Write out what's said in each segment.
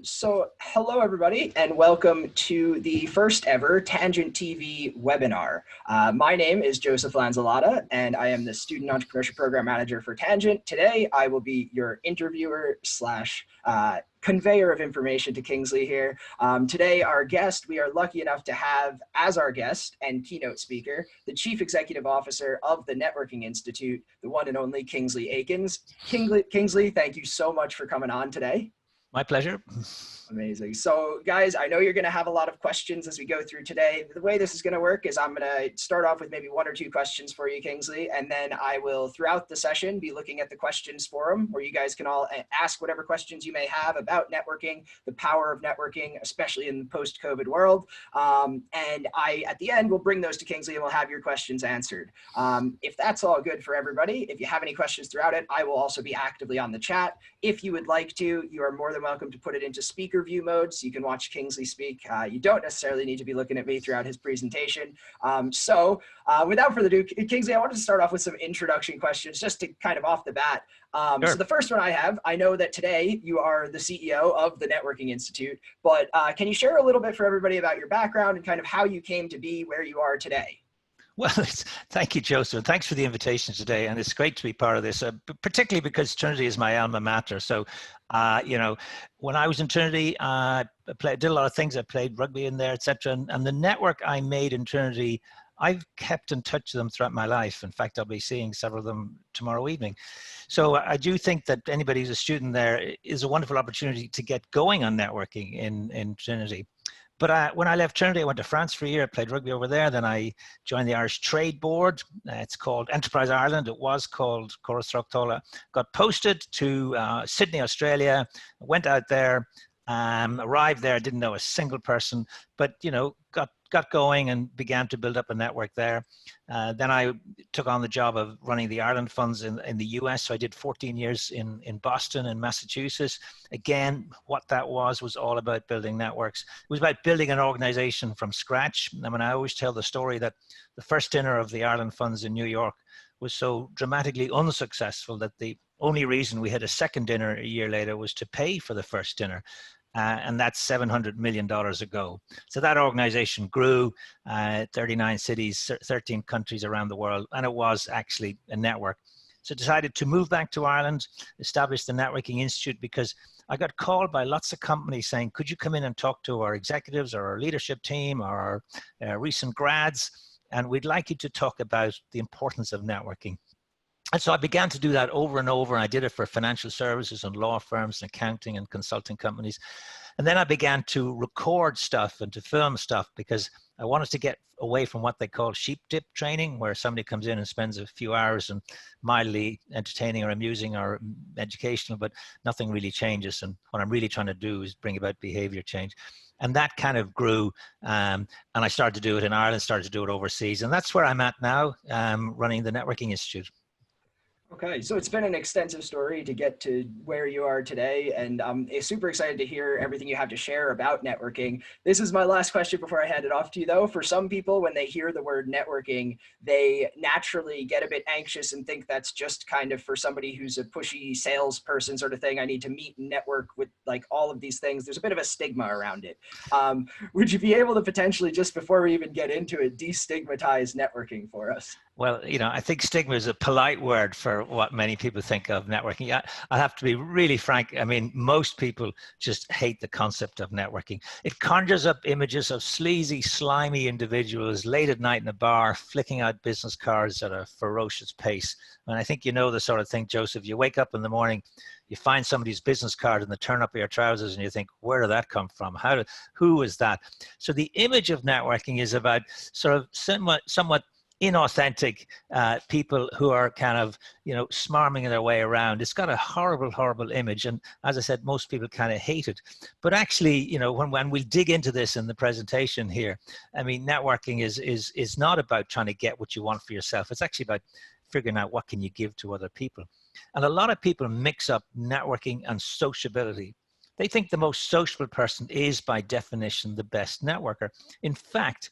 So hello everybody and welcome to the first ever Tangent TV webinar. My name is Joseph Lanzalata and I am the Student Entrepreneurship Program Manager for Tangent. Today I will be your interviewer slash conveyor of information to Kingsley here. Today our guest, we are lucky enough to have as our guest and keynote speaker, the Chief Executive Officer of the Networking Institute, the one and only Kingsley Aikins. Kingsley, thank you so much for coming on today. My pleasure. Amazing. So guys, I know you're going to have a lot of questions as we go through today. The way this is going to work is I'm going to start off with maybe one or two questions for you, Kingsley, and then I will throughout the session be looking at the questions forum where you guys can all ask whatever questions you may have about networking, the power of networking, especially in the post-COVID world. And at the end, we'll bring those to Kingsley and we'll have your questions answered. If that's all good for everybody, if you have any questions throughout it, I will also be actively on the chat. If you would like to, you are more than welcome to put it into speaker view mode so you can watch Kingsley speak. You don't necessarily need to be looking at me throughout his presentation. Without further ado, Kingsley, I wanted to start off with some introduction questions just to kind of off the bat. Sure. So the first one I know that today you are the CEO of the Networking Institute, but can you share a little bit for everybody about your background and kind of how you came to be where you are today? Well, thank you, Joseph. Thanks for the invitation today. And it's great to be part of this, particularly because Trinity is my alma mater. So, you know, when I was in Trinity, I did a lot of things. I played rugby in there, etc. And the network I made in Trinity, I've kept in touch with them throughout my life. In fact, I'll be seeing several of them tomorrow evening. So I do think that anybody who's a student there is a wonderful opportunity to get going on networking in Trinity. But when I left Trinity, I went to France for a year. I played rugby over there. Then I joined the Irish Trade Board. It's called Enterprise Ireland. It was called Chorus Throctola. Got posted to Sydney, Australia. Went out there, arrived there. Didn't know a single person, but you know, got going and began to build up a network there. Then I took on the job of running the Ireland funds in the US. So I did 14 years in Boston and Massachusetts. Again, what that was all about building networks. It was about building an organization from scratch. I mean, I always tell the story that the first dinner of the Ireland funds in New York was so dramatically unsuccessful that the only reason we had a second dinner a year later was to pay for the first dinner. And that's $700 million ago. So that organization grew, 39 cities, 13 countries around the world, and it was actually a network. So I decided to move back to Ireland, establish the Networking Institute, because I got called by lots of companies saying, could you come in and talk to our executives or our leadership team or our recent grads? And we'd like you to talk about the importance of networking. And so I began to do that over and over. I did it for financial services and law firms and accounting and consulting companies. And then I began to record stuff and to film stuff because I wanted to get away from what they call sheep dip training, where somebody comes in and spends a few hours and mildly entertaining or amusing or educational, but nothing really changes. And what I'm really trying to do is bring about behavior change. And that kind of grew, and I started to do it in Ireland, started to do it overseas. And that's where I'm at now, running the Networking Institute. Okay, so it's been an extensive story to get to where you are today, and I'm super excited to hear everything you have to share about networking. This is my last question before I hand it off to you, though. For some people, when they hear the word networking, they naturally get a bit anxious and think that's just kind of for somebody who's a pushy salesperson sort of thing. I need to meet and network with like all of these things. There's a bit of a stigma around it. Would you be able to potentially, just before we even get into it, destigmatize networking for us? Well, you know, I think stigma is a polite word for what many people think of networking. I have to be really frank. I mean, most people just hate the concept of networking. It conjures up images of sleazy, slimy individuals late at night in a bar, flicking out business cards at a ferocious pace. And I think you know the sort of thing, Joseph. You wake up in the morning, you find somebody's business card and they turn up your trousers and you think, where did that come from? Who is that? So the image of networking is about sort of somewhat inauthentic people who are kind of, you know, smarming their way around. It's got a horrible, horrible image. And as I said, most people kind of hate it. But actually, you know, when we dig into this in the presentation here, I mean, networking is not about trying to get what you want for yourself. It's actually about figuring out what can you give to other people. And a lot of people mix up networking and sociability. They think the most sociable person is by definition the best networker. In fact,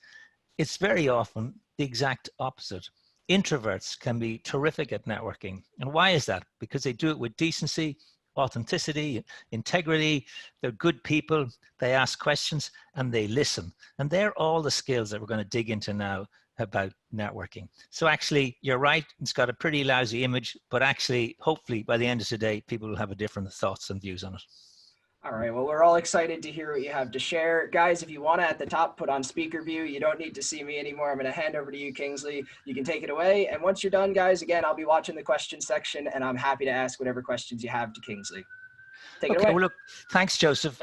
it's very often the exact opposite. Introverts can be terrific at networking. And why is that? Because they do it with decency, authenticity, integrity. They're good people. They ask questions and they listen. And they're all the skills that we're going to dig into now about networking. So actually, you're right. It's got a pretty lousy image, but actually, hopefully by the end of today, people will have a different thoughts and views on it. All right, well, we're all excited to hear what you have to share. Guys, if you want to, at the top, put on speaker view. You don't need to see me anymore. I'm going to hand over to you, Kingsley. You can take it away. And once you're done, guys, again, I'll be watching the question section, and I'm happy to ask whatever questions you have to Kingsley. Take it away. Well, look, thanks, Joseph.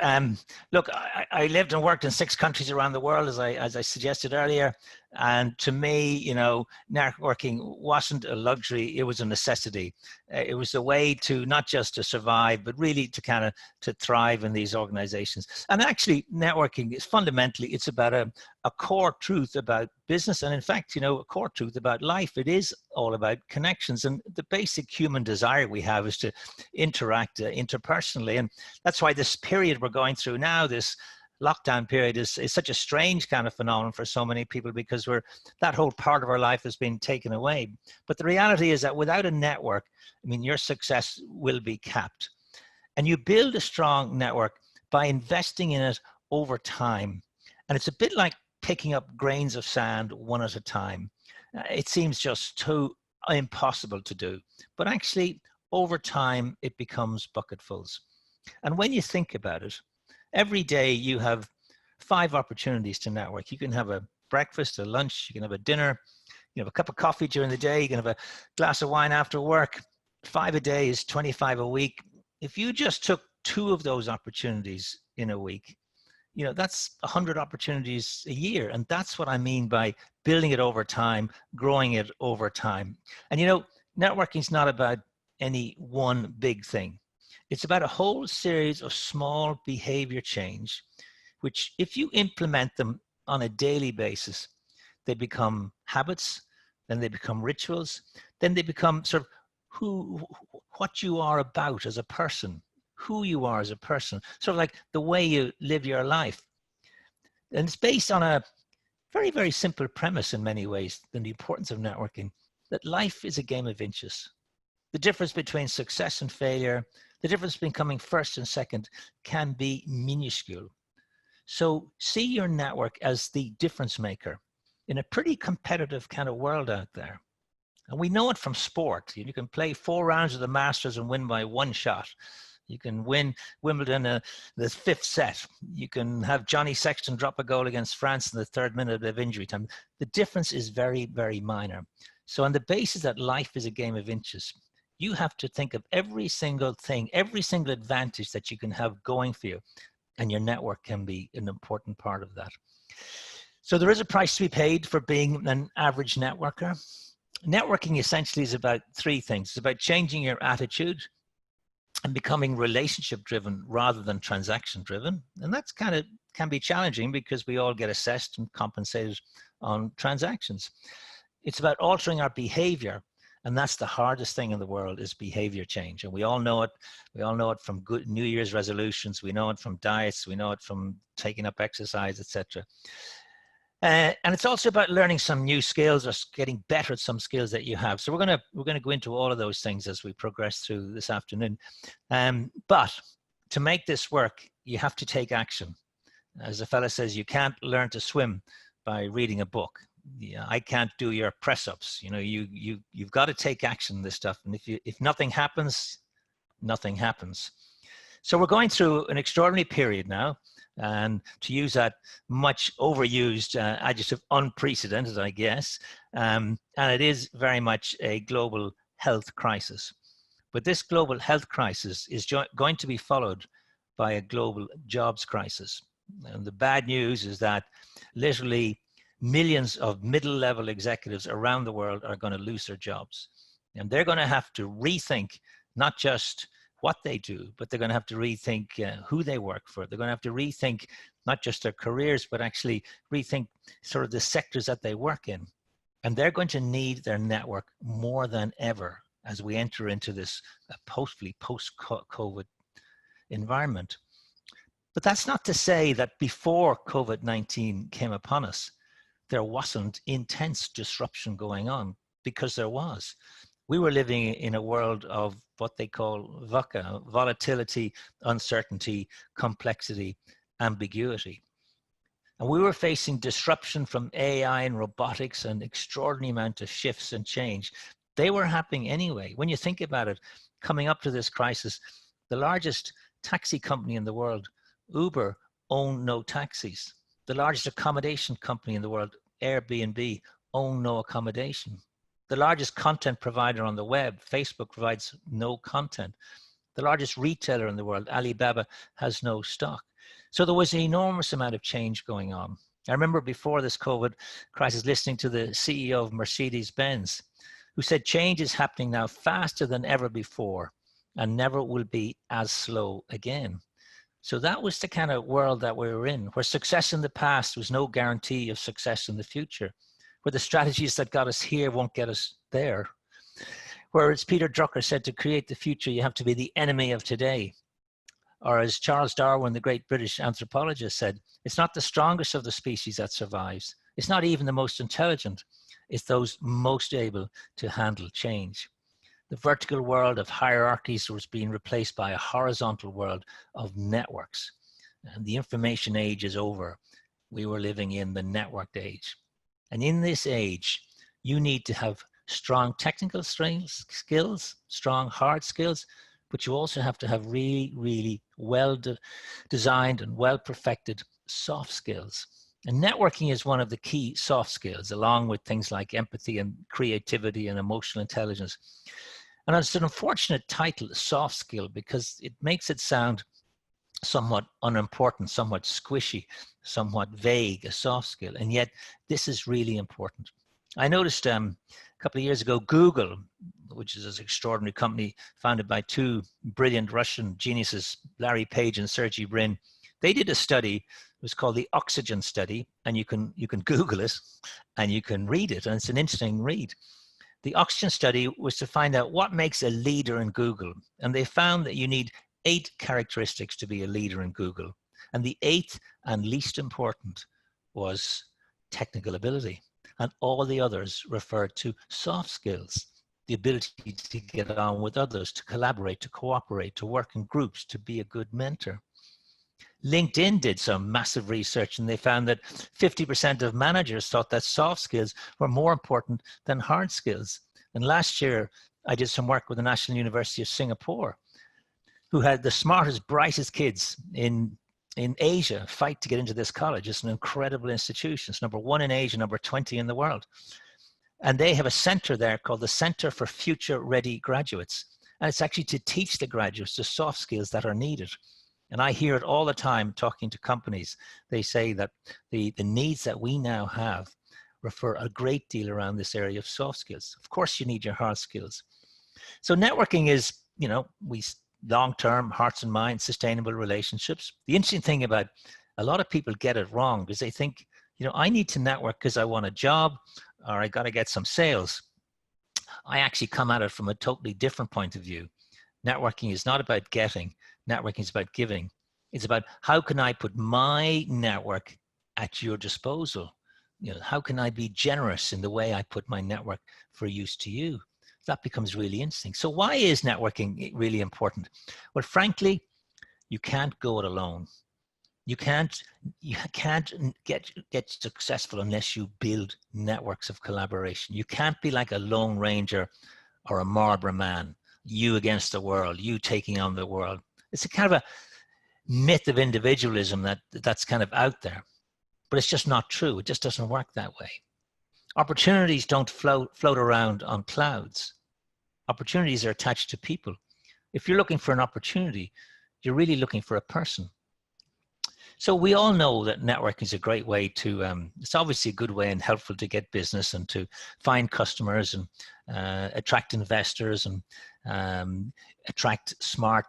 Look, I lived and worked in 6 countries around the world, as I suggested earlier. And to me, you know, networking wasn't a luxury; it was a necessity. It was a way to not just to survive, but really to kind of to thrive in these organizations. And actually, networking is fundamentally it's about a core truth about business, and in fact, you know, a core truth about life. It is all about connections, and the basic human desire we have is to interact interpersonally, and that's why this period we're going through now, this lockdown period, is such a strange kind of phenomenon for so many people, because that whole part of our life has been taken away. But the reality is that without a network, I mean, your success will be capped. And you build a strong network by investing in it over time. And it's a bit like picking up grains of sand one at a time. It seems just too impossible to do, but actually over time it becomes bucketfuls. And when you think about it, every day you have 5 opportunities to network. You can have a breakfast, a lunch, you can have a dinner, you have a cup of coffee during the day, you can have a glass of wine after work. 5 a day is 25 a week. If you just took 2 of those opportunities in a week, you know, that's 100 opportunities a year. And that's what I mean by building it over time, growing it over time. And, you know, networking is not about any one big thing. It's about a whole series of small behavior change, which if you implement them on a daily basis, they become habits, then they become rituals, then they become sort of what you are about as a person, who you are as a person, sort of like the way you live your life. And it's based on a very, very simple premise in many ways, than the importance of networking, that life is a game of inches. The difference between success and failure, the difference between coming first and second can be minuscule. So see your network as the difference maker in a pretty competitive kind of world out there. And we know it from sport. You can play 4 rounds of the Masters and win by 1 shot. You can win Wimbledon the 5th set. You can have Johnny Sexton drop a goal against France in the 3rd minute of injury time. The difference is very, very minor. So on the basis that life is a game of inches, you have to think of every single thing, every single advantage that you can have going for you. And your network can be an important part of that. So there is a price to be paid for being an average networker. Networking essentially is about 3 things. It's about changing your attitude and becoming relationship driven rather than transaction driven. And that's can be challenging because we all get assessed and compensated on transactions. It's about altering our behavior. And that's the hardest thing in the world, is behavior change. And we all know it. We all know it from good New Year's resolutions. We know it from diets. We know it from taking up exercise, etc. And it's also about learning some new skills or getting better at some skills that you have. So we're going to go into all of those things as we progress through this afternoon. But to make this work, you have to take action. As a fella says, you can't learn to swim by reading a book. Yeah, I can't do your press-ups. You know, you've got to take action in this stuff. And if nothing happens, nothing happens. So we're going through an extraordinary period now. And to use that much overused adjective, unprecedented, I guess. And it is very much a global health crisis. But this global health crisis is going to be followed by a global jobs crisis. And the bad news is that literally millions of middle-level executives around the world are going to lose their jobs. And they're going to have to rethink not just what they do, but they're going to have to rethink who they work for. They're going to have to rethink not just their careers, but actually rethink sort of the sectors that they work in. And they're going to need their network more than ever as we enter into this post-COVID environment. But that's not to say that before COVID-19 came upon us, there wasn't intense disruption going on, because there was. we were living in a world of what they call VUCA, volatility, uncertainty, complexity, ambiguity. And we were facing disruption from AI and robotics and extraordinary amount of shifts and change. They were happening anyway. When you think about it, coming up to this crisis, the largest taxi company in the world, Uber, owned no taxis. The largest accommodation company in the world, Airbnb, owned no accommodation. The largest content provider on the web, Facebook, provides no content. The largest retailer in the world, Alibaba, has no stock. So there was an enormous amount of change going on. I remember before this COVID crisis listening to the CEO of Mercedes-Benz, who said change is happening now faster than ever before and never will be as slow again. So that was the kind of world that we were in, where success in the past was no guarantee of success in the future, where the strategies that got us here won't get us there. Where, as Peter Drucker said, to create the future, you have to be the enemy of today. Or as Charles Darwin, the great British anthropologist, said, it's not the strongest of the species that survives. It's not even the most intelligent. It's those most able to handle change. The vertical world of hierarchies was being replaced by a horizontal world of networks. And the information age is over. We were living in the networked age. And in this age, you need to have strong technical skills, strong hard skills, but you also have to have really, really well-designed and well-perfected soft skills. And networking is one of the key soft skills, along with things like empathy and creativity and emotional intelligence. And it's an unfortunate title, soft skill, because it makes it sound somewhat unimportant, somewhat squishy, somewhat vague, a soft skill. And yet this is really important. I noticed a couple of years ago, Google, which is an extraordinary company founded by two brilliant Russian geniuses, Larry Page and Sergey Brin, they did a study. It was called the Oxygen Study, and you can Google it and you can read it, and it's an interesting read. The Oxygen Study was to find out what makes a leader in Google, and they found that you need 8 characteristics to be a leader in Google, and the 8th and least important was technical ability, and all the others referred to soft skills, the ability to get on with others, to collaborate, to cooperate, to work in groups, to be a good mentor. LinkedIn did some massive research, and they found that 50% of managers thought that soft skills were more important than hard skills. And last year, I did some work with the National University of Singapore, who had the smartest, brightest kids in Asia fight to get into this college. It's an incredible institution. It's #1 in Asia, #20 in the world. And they have a center there called the Center for Future Ready Graduates. And it's actually to teach the graduates the soft skills that are needed. And I hear it all the time talking to companies. They say that the needs that we now have refer a great deal around this area of soft skills. Of course, you need your hard skills. So networking is, long-term, hearts and minds, sustainable relationships. The interesting thing about a lot of people get it wrong because they think, I need to network because I want a job or I got to get some sales. I actually come at it from a totally different point of view. Networking is not about getting. Networking is about giving. It's about how can I put my network at your disposal? How can I be generous in the way I put my network for use to you? That becomes really interesting. So why is networking really important? Well, frankly, you can't go it alone. You can't get successful unless you build networks of collaboration. You can't be like a lone ranger or a Marlboro man, you against the world, you taking on the world. It's a kind of a myth of individualism that's kind of out there, but it's just not true. It just doesn't work that way. Opportunities don't float around on clouds. Opportunities are attached to people. If you're looking for an opportunity, you're really looking for a person. So we all know that networking is a great way to, it's obviously a good way and helpful to get business and to find customers and attract investors and attract smart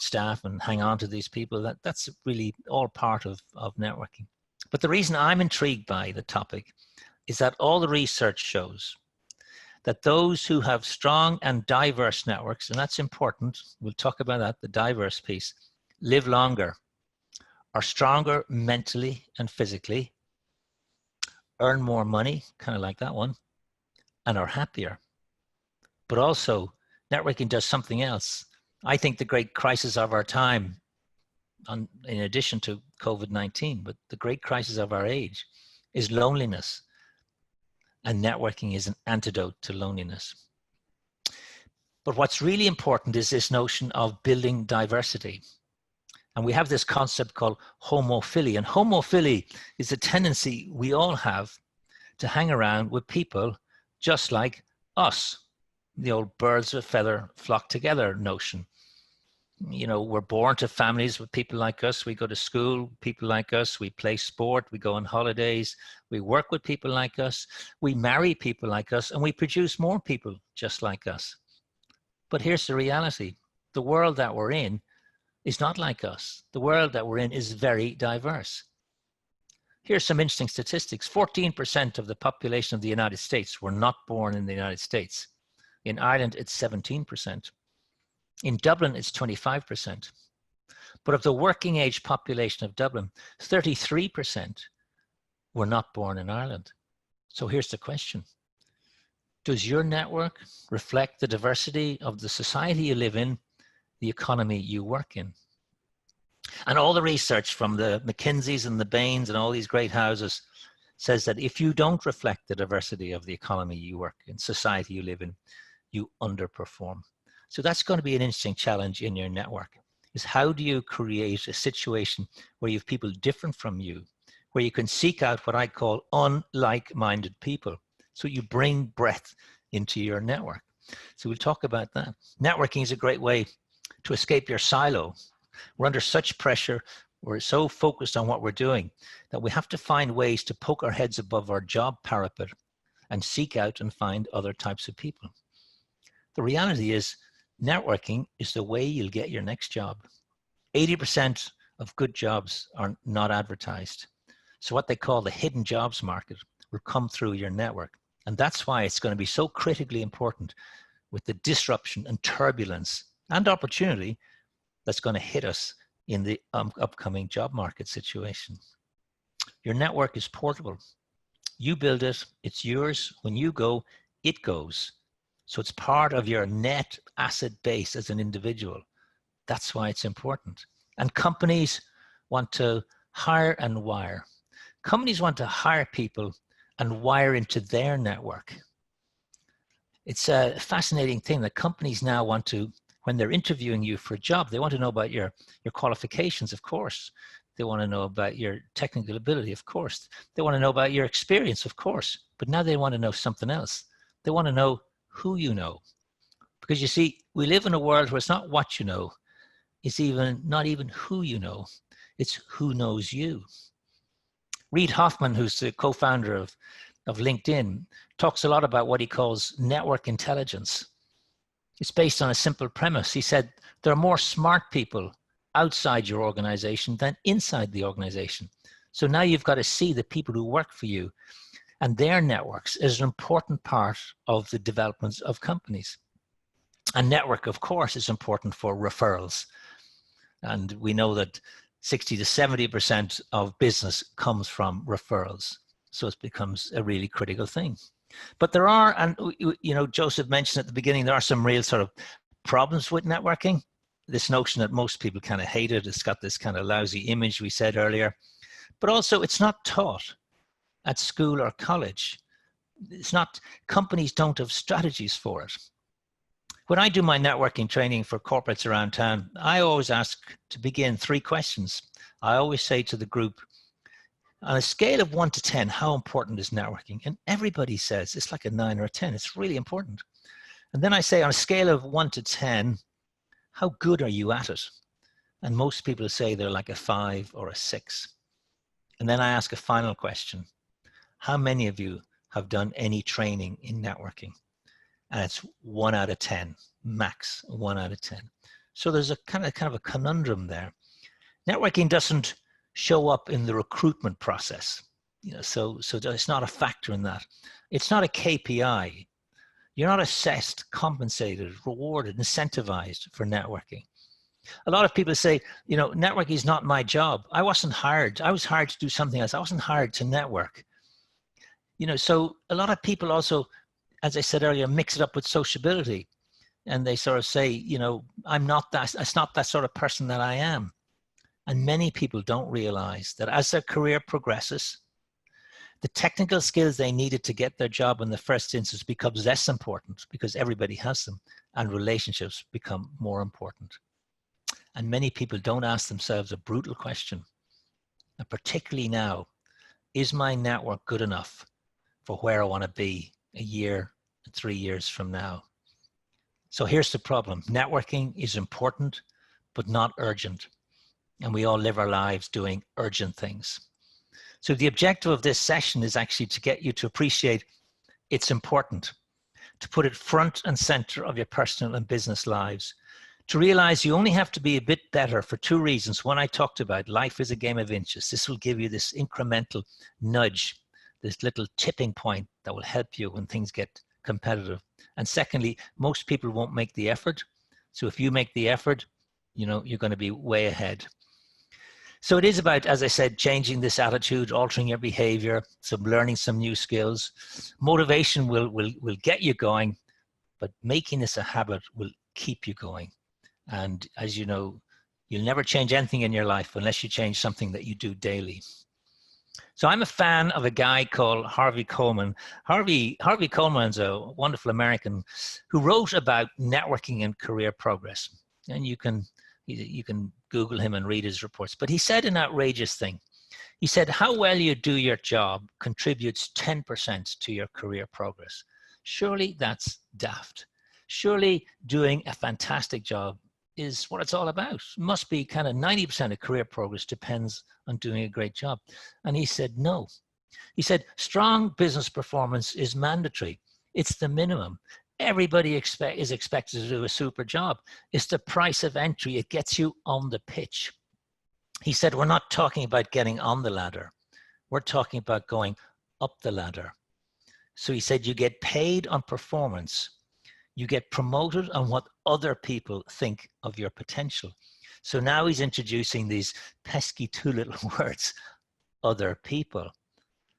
staff and hang on to these people. That's really all part of networking. But the reason I'm intrigued by the topic is that all the research shows that those who have strong and diverse networks, and that's important, we'll talk about that, the diverse piece, live longer, are stronger mentally and physically, earn more money, kind of like that one, and are happier. But also, networking does something else. I think the great crisis of our time, in addition to COVID-19, but the great crisis of our age is loneliness. And networking is an antidote to loneliness. But what's really important is this notion of building diversity. And we have this concept called homophily. And homophily is a tendency we all have to hang around with people just like us. The old birds of a feather flock together notion. You know, we're born to families with people like us. We go to school, people like us. We play sport. We go on holidays. We work with people like us. We marry people like us. And we produce more people just like us. But here's the reality. The world that we're in is not like us. The world that we're in is very diverse. Here's some interesting statistics. 14% of the population of the United States were not born in the United States. In Ireland, it's 17%. In Dublin, it's 25%. But of the working age population of Dublin, 33% were not born in Ireland. So here's the question. Does your network reflect the diversity of the society you live in, the economy you work in? And all the research from the McKinseys and the Bains and all these great houses says that if you don't reflect the diversity of the economy you work in, society you live in, you underperform. So that's going to be an interesting challenge in your network, is how do you create a situation where you have people different from you, where you can seek out what I call unlike-minded people. So you bring breadth into your network. So we'll talk about that. Networking is a great way to escape your silo. We're under such pressure. We're so focused on what we're doing that we have to find ways to poke our heads above our job parapet and seek out and find other types of people. The reality is, networking is the way you'll get your next job. 80% of good jobs are not advertised. So what they call the hidden jobs market will come through your network. And that's why it's going to be so critically important with the disruption and turbulence and opportunity that's going to hit us in the upcoming job market situation. Your network is portable. You build it, it's yours. When you go, it goes. So it's part of your net asset base as an individual. That's why it's important. And companies want to hire and wire. Companies want to hire people and wire into their network. It's a fascinating thing that companies now want to, when they're interviewing you for a job, they want to know about your qualifications, of course. They want to know about your technical ability, of course. They want to know about your experience, of course. But now they want to know something else. They want to know who you know. Because you see, we live in a world where it's not what you know, it's not even who you know, it's who knows you. Reid Hoffman, who's the co-founder of LinkedIn, talks a lot about what he calls network intelligence. It's based on a simple premise. He said, there are more smart people outside your organization than inside the organization. So now you've got to see the people who work for you and their networks is an important part of the development of companies. And network, of course, is important for referrals. And we know that 60 to 70% of business comes from referrals. So it becomes a really critical thing. But there are, and you know, Joseph mentioned at the beginning, there are some real sort of problems with networking. This notion that most people kind of hate it. It's got this kind of lousy image we said earlier. But also it's not taught at school or college. It's not, companies don't have strategies for it. When I do my networking training for corporates around town, I always ask to begin 3 questions. I always say to the group, on a scale of 1 to 10, how important is networking? And everybody says it's like a 9 or a 10. It's really important. And then I say on a scale of 1 to 10, how good are you at it? And most people say they're like a 5 or a 6. And then I ask a final question. How many of you have done any training in networking? And it's 1 out of 10, max 1 out of 10. So there's a kind of a conundrum there. Networking doesn't show up in the recruitment process. You know, so it's not a factor in that. It's not a KPI. You're not assessed, compensated, rewarded, incentivized for networking. A lot of people say, you know, networking is not my job. I wasn't hired. I was hired to do something else. I wasn't hired to network. You know, so a lot of people also as I said earlier, mix it up with sociability. And they sort of say, you know, it's not that sort of person that I am. And many people don't realize that as their career progresses, the technical skills they needed to get their job in the first instance becomes less important because everybody has them, and relationships become more important. And many people don't ask themselves a brutal question, and particularly now, is my network good enough for where I want to be a year, 3 years from now? So here's the problem. Networking is important, but not urgent. And we all live our lives doing urgent things. So the objective of this session is actually to get you to appreciate it's important, to put it front and center of your personal and business lives, to realize you only have to be a bit better for 2 reasons. One I talked about, life is a game of inches. This will give you this incremental nudge, this little tipping point that will help you when things get competitive. And secondly, most people won't make the effort. So if you make the effort, you know, you're going to be way ahead. So it is about, as I said, changing this attitude, altering your behavior, learning some new skills. Motivation will get you going, but making this a habit will keep you going. And as you know, you'll never change anything in your life unless you change something that you do daily. So I'm a fan of a guy called Harvey Coleman. Harvey Coleman's a wonderful American who wrote about networking and career progress. And you can Google him and read his reports. But he said an outrageous thing. He said, how well you do your job contributes 10% to your career progress. Surely that's daft. Surely doing a fantastic job is what it's all about. It must be kind of 90% of career progress depends on doing a great job. And he said, no. He said, strong business performance is mandatory. It's the minimum. Everybody is expected to do a super job. It's the price of entry. It gets you on the pitch. He said, we're not talking about getting on the ladder. We're talking about going up the ladder. So he said, you get paid on performance. You get promoted on what other people think of your potential. So now he's introducing these pesky 2 little words, other people.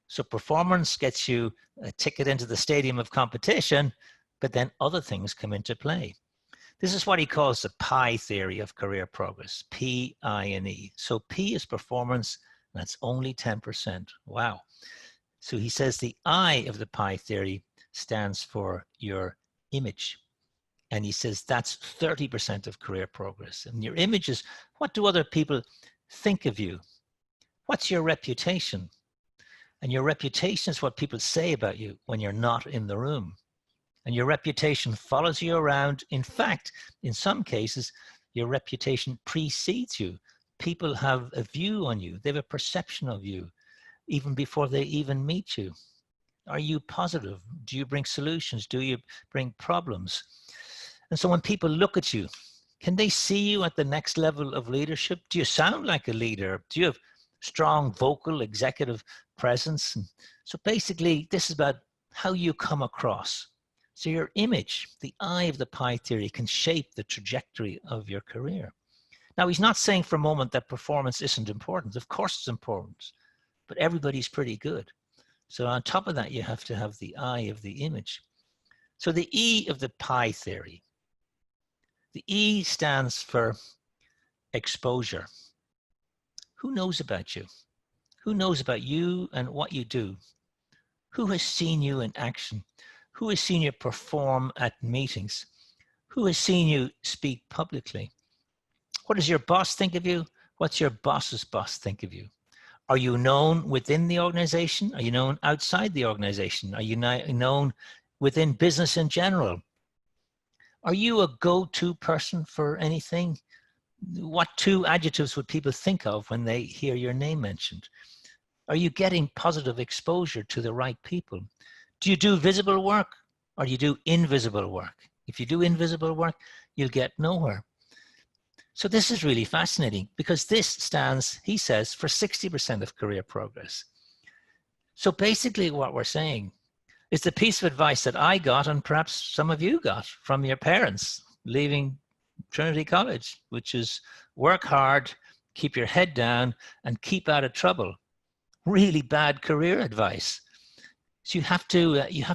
So performance gets you a ticket into the stadium of competition, but then other things come into play. This is what he calls the pie theory of career progress, P, I, and E. So P is performance, and that's only 10%. Wow. So he says the I of the pie theory stands for your image. And he says that's 30% of career progress. And your image is, what do other people think of you? What's your reputation? And your reputation is what people say about you when you're not in the room. And your reputation follows you around. In fact, in some cases, your reputation precedes you. People have a view on you. They have a perception of you even before they even meet you. Are you positive? Do you bring solutions? Do you bring problems? And so when people look at you, can they see you at the next level of leadership? Do you sound like a leader? Do you have strong vocal executive presence? And so basically, this is about how you come across. So your image, the eye of the pie theory, can shape the trajectory of your career. Now, he's not saying for a moment that performance isn't important. Of course it's important, but everybody's pretty good. So on top of that, you have to have the eye of the image. So the E of the pie theory, the E stands for exposure. Who knows about you? Who knows about you and what you do? Who has seen you in action? Who has seen you perform at meetings? Who has seen you speak publicly? What does your boss think of you? What's your boss's boss think of you? Are you known within the organization? Are you known outside the organization? Are you known within business in general? Are you a go-to person for anything? What 2 adjectives would people think of when they hear your name mentioned? Are you getting positive exposure to the right people? Do you do visible work or do you do invisible work? If you do invisible work, you'll get nowhere. So this is really fascinating because this stands, he says, for 60% of career progress. So basically what we're saying is the piece of advice that I got, and perhaps some of you got from your parents leaving Trinity College, which is work hard, keep your head down, and keep out of trouble. Really bad career advice. So you have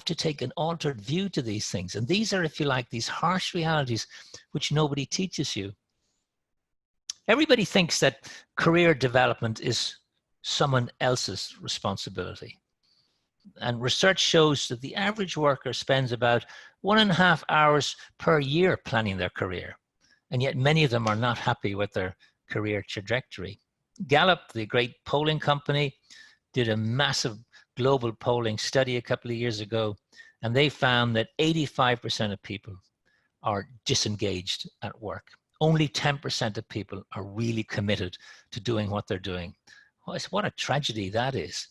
to take an altered view to these things. And these are, if you like, these harsh realities which nobody teaches you. Everybody thinks that career development is someone else's responsibility. And research shows that the average worker spends about 1.5 hours per year planning their career. And yet many of them are not happy with their career trajectory. Gallup, the great polling company, did a massive global polling study a couple of years ago, and they found that 85% of people are disengaged at work. Only 10% of people are really committed to doing what they're doing. What a tragedy that is.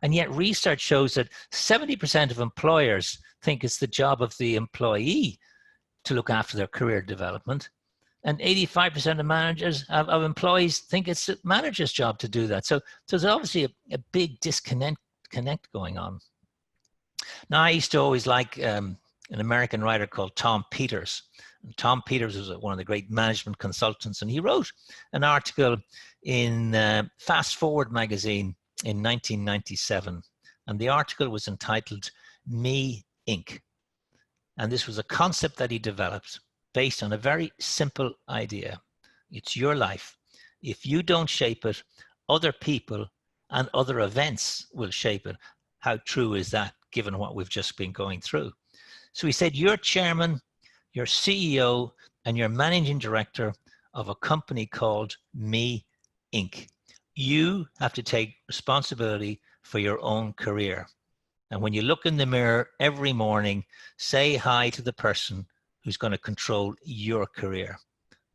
And yet research shows that 70% of employers think it's the job of the employee to look after their career development. And 85% of managers, of employees think it's the manager's job to do that. So there's obviously a big disconnect going on. Now, I used to always like an American writer called Tom Peters. And Tom Peters was one of the great management consultants, and he wrote an article in Fast Forward magazine in 1997. And the article was entitled Me Inc. And this was a concept that he developed based on a very simple idea. It's your life. If you don't shape it, other people and other events will shape it. How true is that, given what we've just been going through? So he said, you're chairman, you're CEO, and you're managing director of a company called Me Inc. You have to take responsibility for your own career. And when you look in the mirror every morning, say hi to the person who's going to control your career.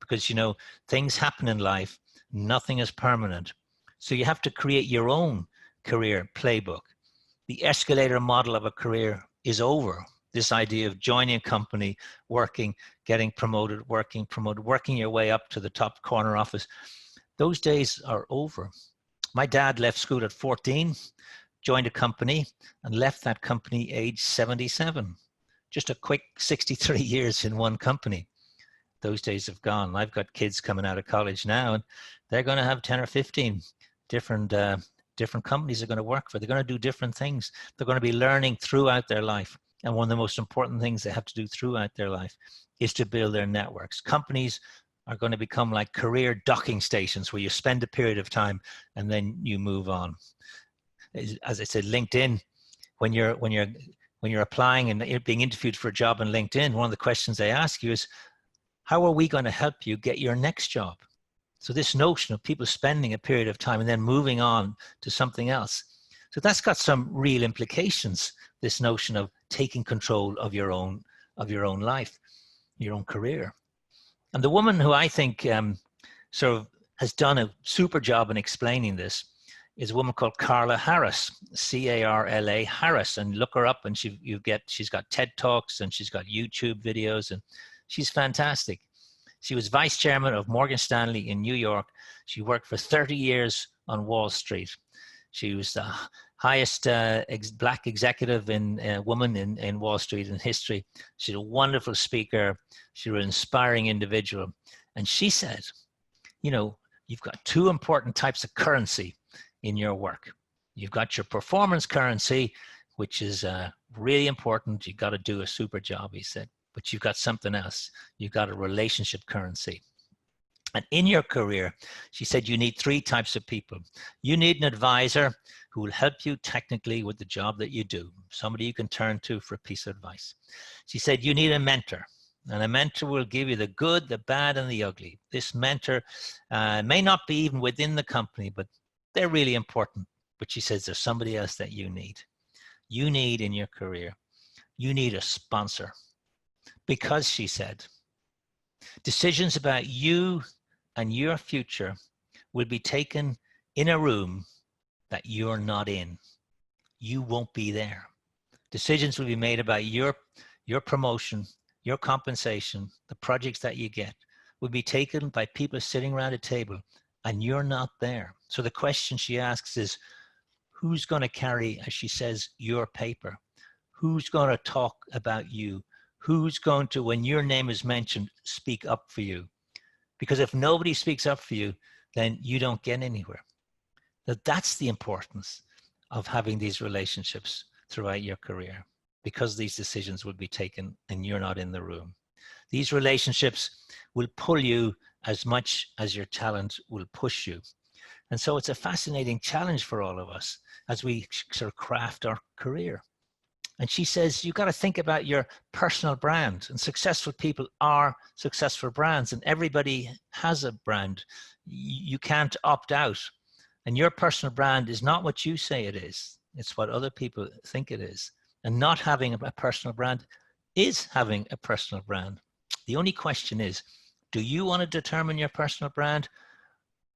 Because, you know, things happen in life. Nothing is permanent. So you have to create your own career playbook. The escalator model of a career is over. This idea of joining a company, working, getting promoted, working your way up to the top corner office, those days are over. My dad left school at 14, joined a company, and left that company age 77. Just a quick 63 years in one company. Those days have gone. I've got kids coming out of college now, and they're going to have 10 or 15 different companies they're going to work for. They're going to do different things. They're going to be learning throughout their life. And one of the most important things they have to do throughout their life is to build their networks. Companies are going to become like career docking stations where you spend a period of time and then you move on. As I said, LinkedIn, when you're applying and being interviewed for a job on LinkedIn, one of the questions they ask you is, how are we going to help you get your next job? So this notion of people spending a period of time and then moving on to something else. So that's got some real implications, this notion of taking control of your own life, your own career. And the woman who I think sort of has done a super job in explaining this is a woman called Carla Harris, C-A-R-L-A Harris, and look her up and she's got TED Talks and she's got YouTube videos and she's fantastic. She was vice chairman of Morgan Stanley in New York. She worked for 30 years on Wall Street. She was the highest black executive woman in Wall Street in history. She's a wonderful speaker. She's an inspiring individual. And she said, you know, you've got two important types of currency in your work. You've got your performance currency, which is really important. You've got to do a super job, he said. But you've got something else. You've got a relationship currency. And in your career, she said, you need three types of people. You need an advisor who will help you technically with the job that you do, somebody you can turn to for a piece of advice. She said, you need a mentor. And a mentor will give you the good, the bad, and the ugly. This mentor may not be even within the company, but they're really important. But she says, there's somebody else that you need. You need in your career, you need a sponsor. Because, she said, decisions about you and your future will be taken in a room that you're not in. You won't be there. Decisions will be made about your promotion, your compensation, the projects that you get will be taken by people sitting around a table and you're not there. So the question she asks is, who's going to carry, as she says, your paper? Who's going to talk about you? Who's going to, when your name is mentioned, speak up for you? Because if nobody speaks up for you, then you don't get anywhere. That's the importance of having these relationships. throughout your career because these decisions will be taken and you're not in the room. These relationships will pull you as much as your talent will push you. And so it's a fascinating challenge for all of us as we sort of craft our career. And she says, you got to think about your personal brand, and successful people are successful brands, and everybody has a brand. You can't opt out. And your personal brand is not what you say it is. It's what other people think it is. And not having a personal brand is having a personal brand. The only question is, do you want to determine your personal brand,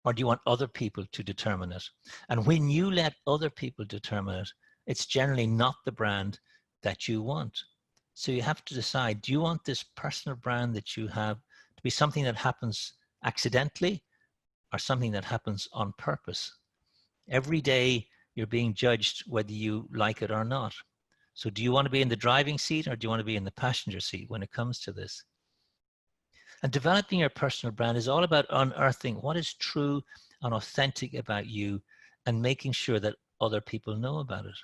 or do you want other people to determine it? And when you let other people determine it, it's generally not the brand that you want. So you have to decide, do you want this personal brand that you have to be something that happens accidentally or something that happens on purpose? Every day you're being judged whether you like it or not. So do you want to be in the driving seat, or do you want to be in the passenger seat when it comes to this? And developing your personal brand is all about unearthing what is true and authentic about you and making sure that other people know about it.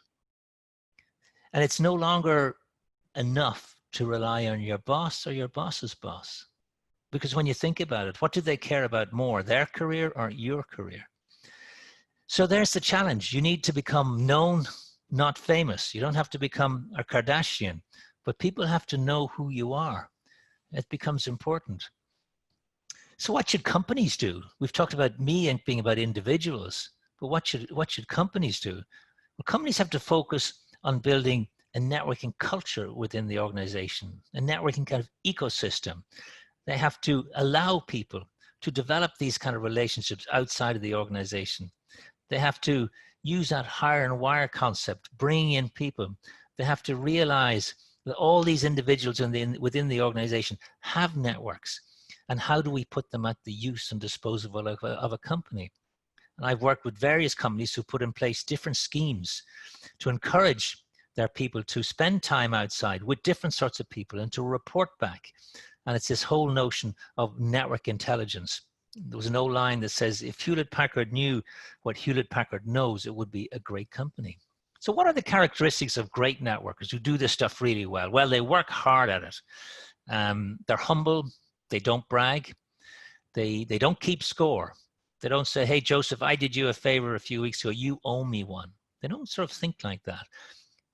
And it's no longer enough to rely on your boss or your boss's boss. Because when you think about it, what do they care about more, their career or your career? So there's the challenge. You need to become known, not famous. You don't have to become a Kardashian, but people have to know who you are. It becomes important. So what should companies do? We've talked about me and being about individuals, but what should companies do? Well, companies have to focus on building a networking culture within the organization, a networking kind of ecosystem. They have to allow people to develop these kind of relationships outside of the organization. They have to use that hire and wire concept, bring in people. They have to realize that all these individuals within the organization have networks, and how do we put them at the use and disposal of a company? And I've worked with various companies who put in place different schemes to encourage their people to spend time outside with different sorts of people and to report back. And it's this whole notion of network intelligence. There was an old line that says, if Hewlett-Packard knew what Hewlett-Packard knows, it would be a great company. So what are the characteristics of great networkers who do this stuff really well? Well, they work hard at it. They're humble. They don't brag. They don't keep score. They don't say, hey, Joseph, I did you a favor a few weeks ago. You owe me one. They don't sort of think like that.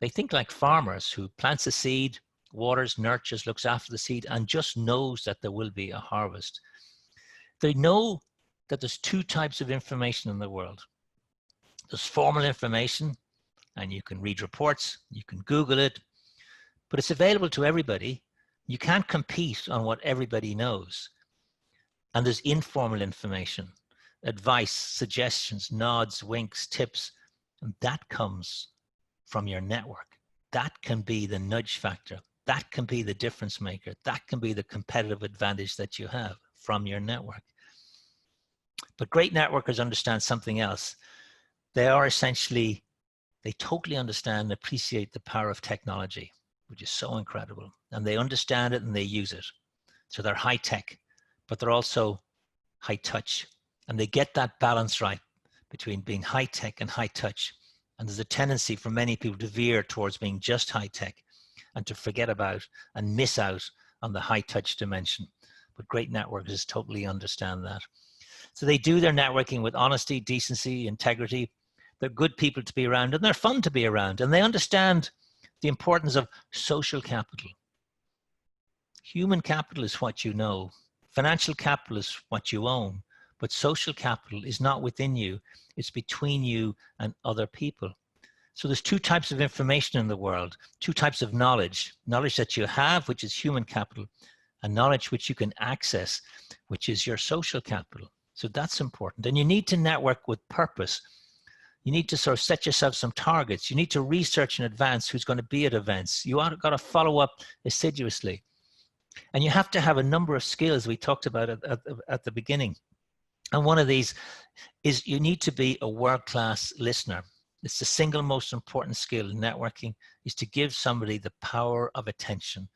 They think like farmers who plants a seed, waters, nurtures, looks after the seed, and just knows that there will be a harvest. They know that there's two types of information in the world. There's formal information, and you can read reports, you can Google it, but it's available to everybody. You can't compete on what everybody knows. And there's informal information, advice, suggestions, nods, winks, tips, and that comes from your network. That can be the nudge factor. That can be the difference maker. That can be the competitive advantage that you have from your network. But great networkers understand something else. They totally understand and appreciate the power of technology, which is so incredible. And they understand it and they use it. So they're high tech, but they're also high touch. And they get that balance right between being high tech and high touch. And there's a tendency for many people to veer towards being just high tech and to forget about and miss out on the high touch dimension. But great networkers totally understand that. So they do their networking with honesty, decency, integrity. They're good people to be around, and they're fun to be around. And they understand the importance of social capital. Human capital is what you know. Financial capital is what you own. But social capital is not within you. It's between you and other people. So there's two types of information in the world, two types of knowledge. Knowledge that you have, which is human capital, and knowledge which you can access, which is your social capital. So that's important. And you need to network with purpose. You need to sort of set yourself some targets. You need to research in advance who's going to be at events. You got to follow up assiduously. And you have to have a number of skills we talked about at the beginning. And one of these is you need to be a world-class listener. It's the single most important skill in networking, is to give somebody the power of attention.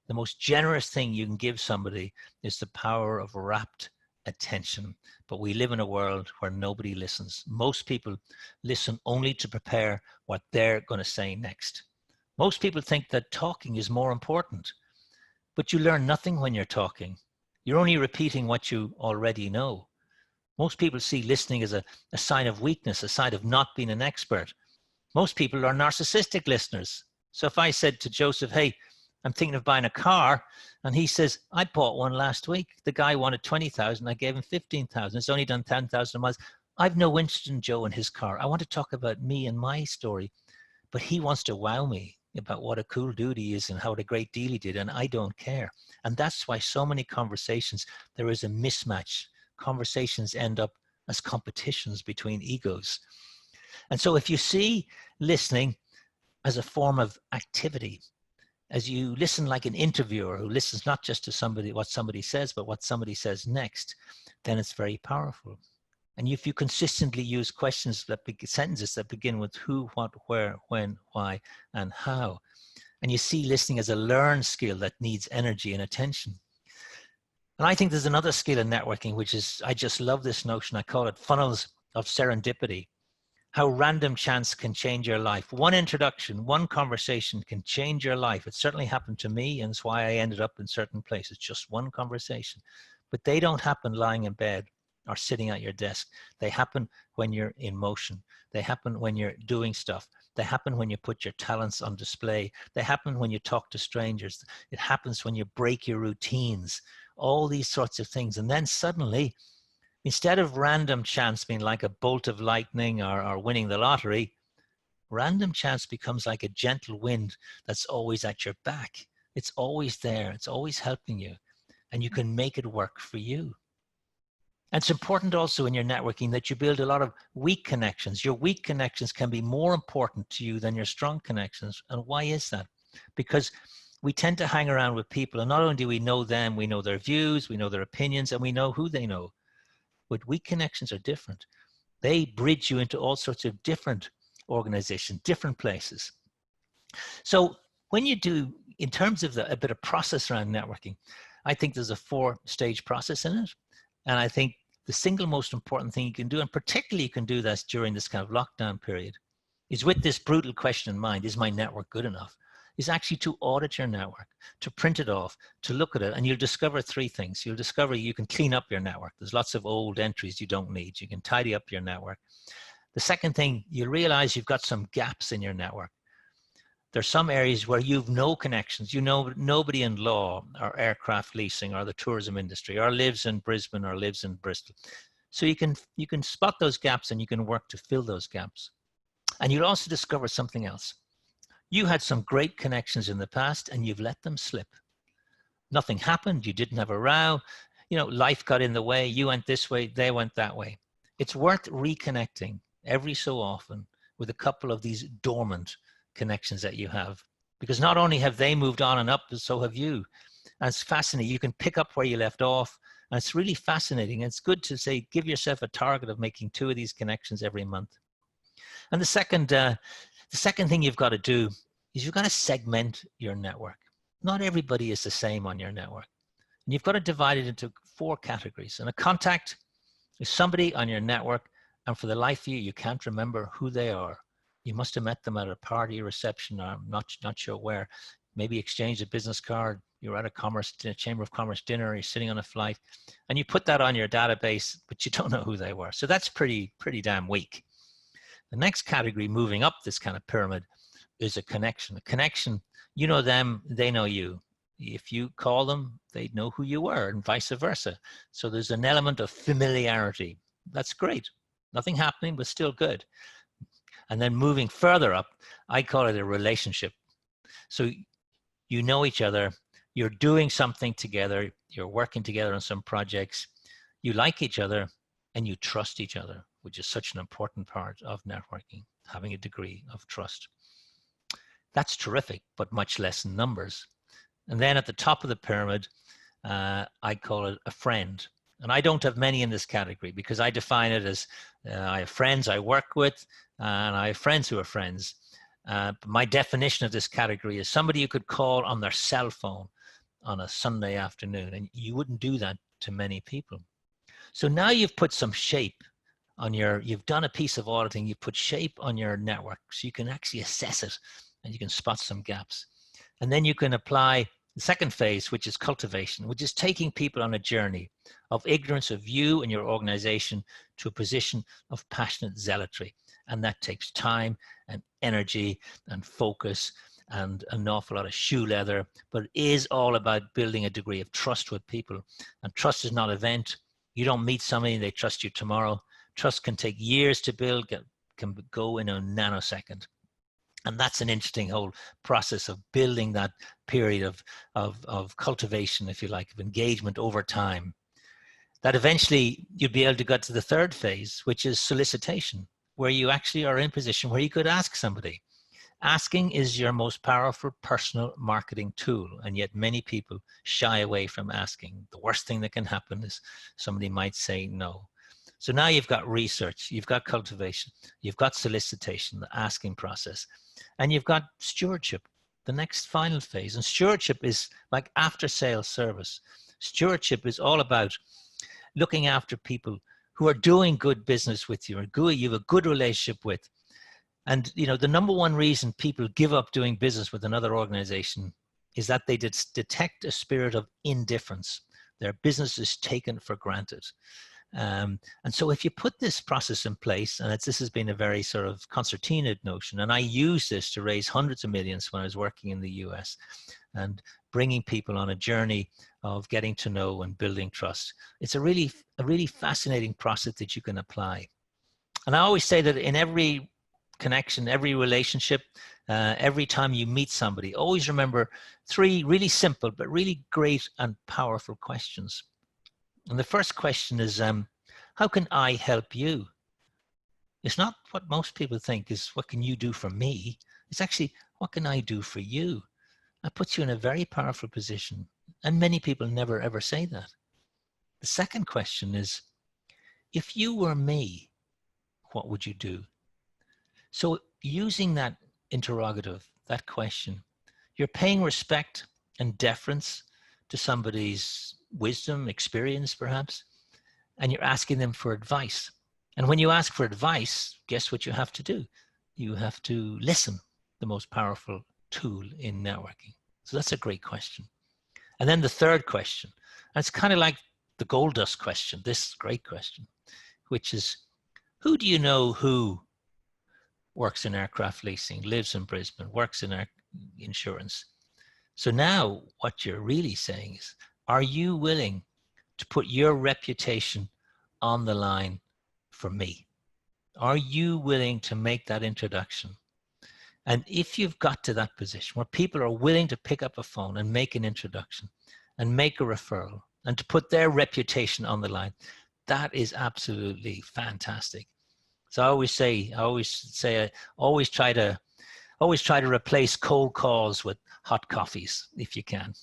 The most generous thing you can give somebody is the power of rapt attention. But we live in a world where nobody listens. Most people listen only to prepare what they're going to say next. Most people think that talking is more important, but you learn nothing when you're talking. You're only repeating what you already know. Most people see listening as a sign of weakness, a sign of not being an expert. Most people are narcissistic listeners. So if I said to Joseph, hey, I'm thinking of buying a car, and he says, I bought one last week. The guy wanted 20,000. I gave him 15,000. It's only done 10,000 miles. I've no interest in Joe and his car. I want to talk about me and my story, but he wants to wow me about what a cool dude he is and how a great deal he did, and I don't care. And that's why so many conversations, there is a mismatch. Conversations end up as competitions between egos. And so if you see listening as a form of activity, as you listen like an interviewer who listens not just to somebody, what somebody says, but what somebody says next, then it's very powerful. And if you consistently use questions sentences that begin with who, what, where, when, why, and how, and you see listening as a learned skill that needs energy and attention. And I think there's another skill in networking, which is, I just love this notion. I call it funnels of serendipity. How random chance can change your life. One introduction, one conversation can change your life. It certainly happened to me, and it's why I ended up in certain places. Just one conversation. But they don't happen lying in bed or sitting at your desk. They happen when you're in motion. They happen when you're doing stuff. They happen when you put your talents on display. They happen when you talk to strangers. It happens when you break your routines. All these sorts of things. And then suddenly, instead of random chance being like a bolt of lightning or winning the lottery, random chance becomes like a gentle wind that's always at your back. It's always there. It's always helping you. And you can make it work for you. And it's important also in your networking that you build a lot of weak connections. Your weak connections can be more important to you than your strong connections. And why is that? Because we tend to hang around with people, and not only do we know them, we know their views, we know their opinions, and we know who they know. But weak connections are different. They bridge you into all sorts of different organizations, different places. So when you do, in terms of a bit of process around networking, I think there's a 4-stage process in it. And I think the single most important thing you can do, and particularly you can do this during this kind of lockdown period, is with this brutal question in mind, is my network good enough? Is actually to audit your network, to print it off, to look at it, and you'll discover 3 things. You'll discover you can clean up your network. There's lots of old entries you don't need. You can tidy up your network. The second thing, you'll realize you've got some gaps in your network. There's some areas where you've no connections. You know nobody in law or aircraft leasing or the tourism industry or lives in Brisbane or lives in Bristol. So you can spot those gaps and you can work to fill those gaps. And you'll also discover something else. You had some great connections in the past and you've let them slip. Nothing happened. You didn't have a row. You know, life got in the way. You went this way, they went that way. It's worth reconnecting every so often with a couple of these dormant connections that you have, because not only have they moved on and up, but so have you. And it's fascinating. You can pick up where you left off, and it's really fascinating. It's good to say, give yourself a target of making 2 of these connections every month. And the second thing you've got to do is you've got to segment your network. Not everybody is the same on your network. And you've got to divide it into 4 categories. And a contact is somebody on your network, and for the life of you, you can't remember who they are. You must have met them at a party reception, or I'm not sure where. Maybe exchanged a business card. You're at a Chamber of Commerce dinner, or you're sitting on a flight, and you put that on your database, but you don't know who they were. So that's pretty damn weak. The next category, moving up this kind of pyramid, is a connection. A connection, you know them, they know you. If you call them, they know who you were, and vice versa. So there's an element of familiarity. That's great. Nothing happening, but still good. And then moving further up, I call it a relationship. So you know each other, you're doing something together, you're working together on some projects, you like each other, and you trust each other, which is such an important part of networking, having a degree of trust. That's terrific, but much less in numbers. And then at the top of the pyramid, I call it a friend. And I don't have many in this category because I define it as I have friends I work with and I have friends who are friends. But my definition of this category is somebody you could call on their cell phone on a Sunday afternoon, and you wouldn't do that to many people. So now you've put some shape on you've done a piece of auditing, you put shape on your network so you can actually assess it and you can spot some gaps. And then you can apply the second phase, which is cultivation, which is taking people on a journey of ignorance of you and your organization to a position of passionate zealotry. And that takes time and energy and focus and an awful lot of shoe leather, but it is all about building a degree of trust with people. And trust is not an event. You don't meet somebody and they trust you tomorrow. Trust can take years to build, can go in a nanosecond. And that's an interesting whole process of building that period of cultivation, if you like, of engagement over time. That eventually you'd be able to get to the third phase, which is solicitation, where you actually are in a position where you could ask somebody. Asking is your most powerful personal marketing tool, and yet many people shy away from asking. The worst thing that can happen is somebody might say no. So now you've got research, you've got cultivation, you've got solicitation, the asking process, and you've got stewardship, the next final phase. And stewardship is like after sales service. Stewardship is all about looking after people who are doing good business with you, or who you have a good relationship with. And you know, the number one reason people give up doing business with another organization is that they detect a spirit of indifference. Their business is taken for granted. And so if you put this process in place, and this has been a very sort of concertina notion, and I used this to raise hundreds of millions when I was working in the US and bringing people on a journey of getting to know and building trust. It's a really fascinating process that you can apply. And I always say that in every connection, every relationship, every time you meet somebody, always remember 3 really simple but really great and powerful questions. And the first question is, how can I help you? It's not what most people think is, what can you do for me? It's actually, what can I do for you? That puts you in a very powerful position. And many people never ever say that. The second question is, if you were me, what would you do? So using that interrogative, that question, you're paying respect and deference to somebody's wisdom, experience perhaps, and you're asking them for advice. And when you ask for advice, guess what you have to do? You have to listen, the most powerful tool in networking. So that's a great question. And then the third question, and it's kind of like the gold dust question, this great question, which is, who do you know who works in aircraft leasing, lives in Brisbane, works in insurance? So now what you're really saying is, are you willing to put your reputation on the line for me? Are you willing to make that introduction? And if you've got to that position where people are willing to pick up a phone and make an introduction and make a referral and to put their reputation on the line, that is absolutely fantastic. So I always try to replace cold calls with hot coffees if you can.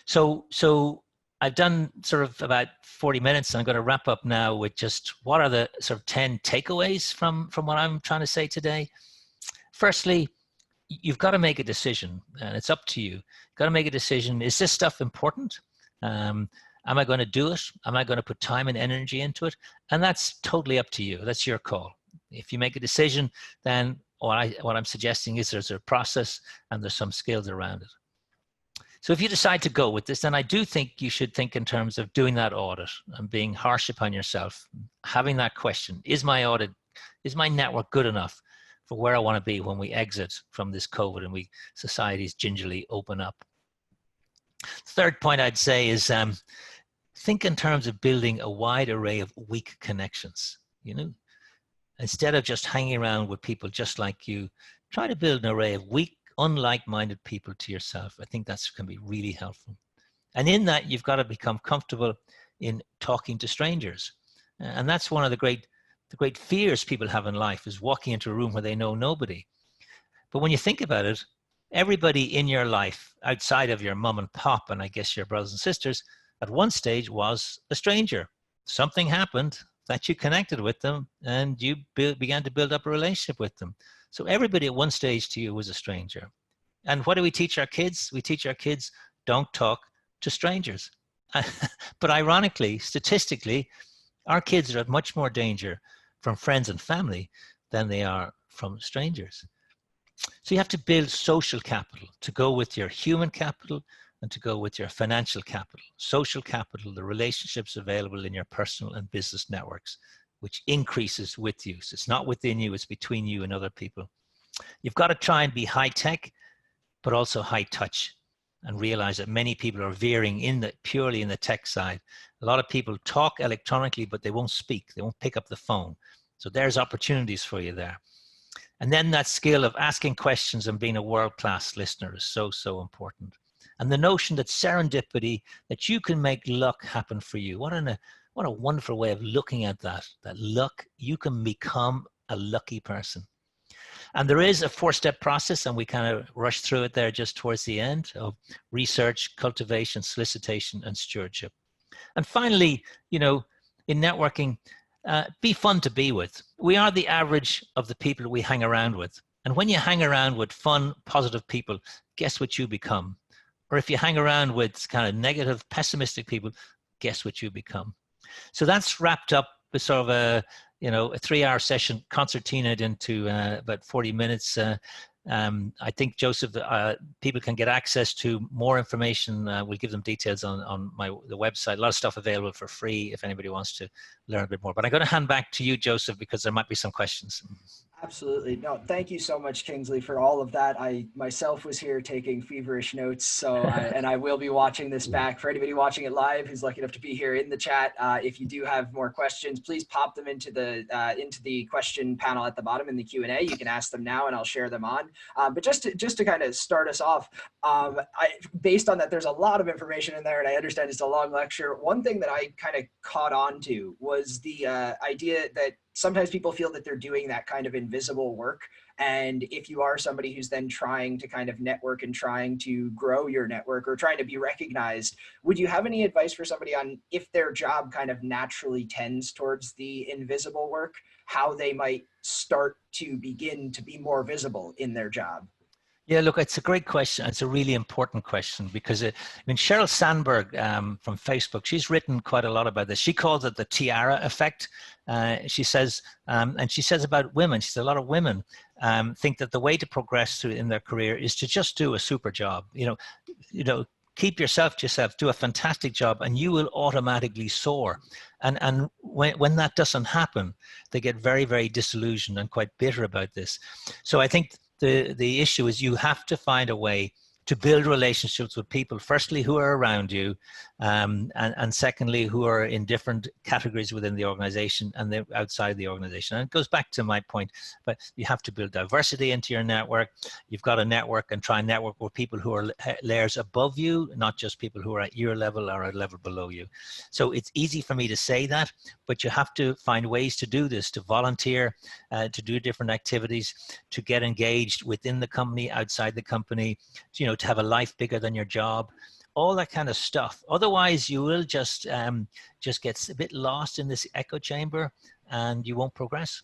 So I've done sort of about 40 minutes, and I'm going to wrap up now with just what are the sort of 10 takeaways from what I'm trying to say today. Firstly, you've got to make a decision, and it's up to you. You've got to make a decision. Is this stuff important? Am I going to do it? Am I going to put time and energy into it? And that's totally up to you. That's your call. If you make a decision, then what I'm suggesting is there's a process and there's some skills around it. So if you decide to go with this, then I do think you should think in terms of doing that audit and being harsh upon yourself, having that question, is my network good enough for where I want to be when we exit from this COVID and societies gingerly open up? Third point I'd say is think in terms of building a wide array of weak connections. You know, instead of just hanging around with people just like you, try to build an array of weak, unlike-minded people to yourself. I think that's can be really helpful. And in that, you've got to become comfortable in talking to strangers. And that's one of the great fears people have in life, is walking into a room where they know nobody. But when you think about it, everybody in your life outside of your mom and pop, and I guess your brothers and sisters, at one stage was a stranger. Something happened that you connected with them and you began to build up a relationship with them. So everybody at one stage to you was a stranger. And what do we teach our kids? We teach our kids, don't talk to strangers. But ironically, statistically, our kids are at much more danger from friends and family than they are from strangers. So you have to build social capital to go with your human capital and to go with your financial capital. Social capital, the relationships available in your personal and business networks, which increases with you. So it's not within you, it's between you and other people. You've got to try and be high tech, but also high touch, and realize that many people are veering purely in the tech side. A lot of people talk electronically, but they won't speak. They won't pick up the phone. So there's opportunities for you there. And then that skill of asking questions and being a world-class listener is so, so important. And the notion that serendipity, that you can make luck happen for you. What a wonderful way of looking at that luck, you can become a lucky person. And there is a 4-step process, and we kind of rushed through it there just towards the end, of research, cultivation, solicitation, and stewardship. And finally, in networking, be fun to be with. We are the average of the people we hang around with. And when you hang around with fun, positive people, guess what you become? Or if you hang around with kind of negative, pessimistic people, guess what you become? So that's wrapped up with sort of a 3-hour session, concertinaed into about 40 minutes. I think, Joseph, people can get access to more information. We'll give them details on the website. A lot of stuff available for free if anybody wants to learn a bit more. But I'm going to hand back to you, Joseph, because there might be some questions. Absolutely. No, thank you so much, Kingsley, for all of that. I myself was here taking feverish notes, and I will be watching this back. For anybody watching it live who's lucky enough to be here in the chat, if you do have more questions, please pop them into the question panel at the bottom in the Q&A. You can ask them now, and I'll share them on. But just to kind of start us off, based on that, there's a lot of information in there, and I understand it's a long lecture. One thing that I kind of caught on to was the idea that sometimes people feel that they're doing that kind of invisible work. And if you are somebody who's then trying to kind of network and trying to grow your network or trying to be recognized, would you have any advice for somebody on if their job kind of naturally tends towards the invisible work, how they might start to begin to be more visible in their job? Yeah, look, it's a great question. It's a really important question because Sheryl Sandberg from Facebook, she's written quite a lot about this. She calls it the tiara effect. She says, and she says about women, she says a lot of women think that the way to progress in their career is to just do a super job. Keep yourself to yourself, do a fantastic job, and you will automatically soar. And when that doesn't happen, they get very, very disillusioned and quite bitter about this. So I think the issue is you have to find a way to build relationships with people, firstly, who are around you, and secondly, who are in different categories within the organization and they're outside the organization. And it goes back to my point, but you have to build diversity into your network. You've got to network and try and network with people who are layers above you, not just people who are at your level or a level below you. So it's easy for me to say that, but you have to find ways to do this, to volunteer, to do different activities, to get engaged within the company, outside the company, to have a life bigger than your job, all that kind of stuff. Otherwise, you will just get a bit lost in this echo chamber and you won't progress.